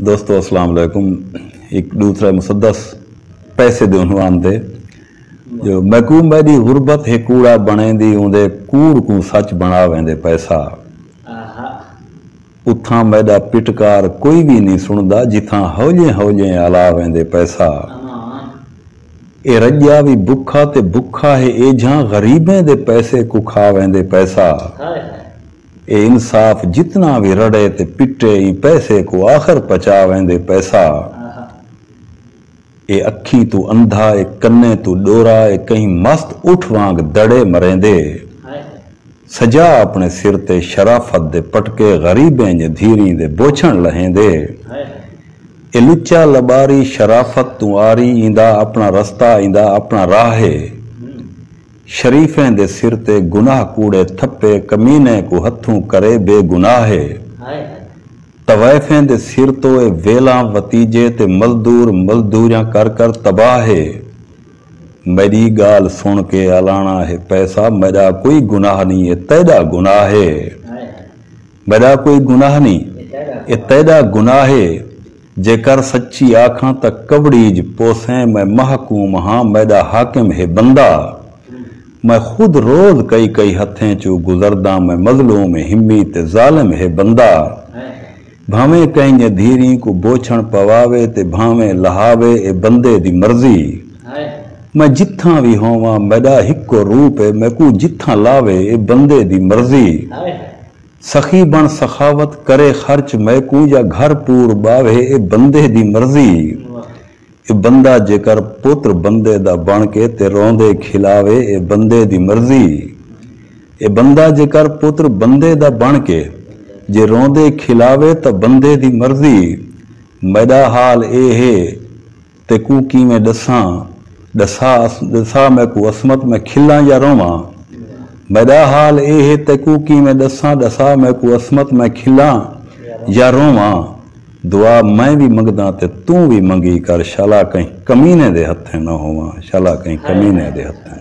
दोस्तों अस्सलाम वालेकुम। एक दूसरा मुसद्दस पैसे दे उन्वान दे जो मैकू मेरी गुरबत है कूड़ा बनेंदी उंदे कूड़ को सच बना वेंदे पैसा। उथा मैदा पिटकार कोई भी नहीं सुनदा जिथा हौले हौले अला वेंदे पैसा। ए रज्जा भी भुखा ते भुखा है ए जहां गरीबें दे पैसे को खा वेंदे पैसा। ए इंसाफ जितना भी रड़े ते पिटे ई पैसे को आखिर पचा वेंदे पैसा। ए अखी तू अंधा ए कन्ने तू डोरा ए कहीं मस्त उठ वांग दड़े मरेंदे। सजा अपने सिर ते शराफत दे पटके गरीबें जे धीरी दे बोछण लहेंदे। ए लुच्चा लबारी शराफत तू आरी इंदा अपना रस्ता इंदा अपना राहे। शरीफें दे सिर ते गुनाह कूड़े थप्पे कमीने को हथों करे बेगुनाहे। तवैफें दे सिर तो ए वेला वतीजे ते मजदूर मजदूरियां कर कर तबाहे। मेरी गाल सुन के अलाना है पैसा मेरा कोई गुनाह नहीं ए तेरा गुनाह है। मेरा कोई गुनाह नहीं ए तेरा गुनाह है। जेकर सच्ची आखा तक कबड़ीज पोसें मैं महकूम हाँ मेरा हाकिम है बंदा। मैं खुद रोज कई कई हथें चू गुजरदा मैं मजलूम हिम्मी ते जालिम है बंदा। भावे कहीं धीरी को बोछण पवावे ते भावे लहावे ए बंदे दी मर्जी। मैं जिथा भी होवा मेरा हिको रूप है मैकू जिथा लावे ए बंदे दी मर्जी। सखी बन सखावत करे खर्च मैकू या घर पूर बावे ए बंदे दी मर्जी। ए बंदा जेकर पुत्र बंदे दा बन के ते रोंदे खिलावे ए बंदे दी मर्जी। ए बंदा जेकर पुत्र बंदे दा बन के जे रोंदे खिलावे तो बंदे दी मर्जी। मेरा हाल ए है ते कू की में दसा मैं को असमत में खिला या रोवा। मेरा हाल ए है ते कू की में दसा मैं को असमत में खिला या रोवा। दुआ मैं भी मंगदा ते तू भी मंगी कर शाला कहीं कमीने दे हथे न होवा शाला कहीं कमीने दे हथे।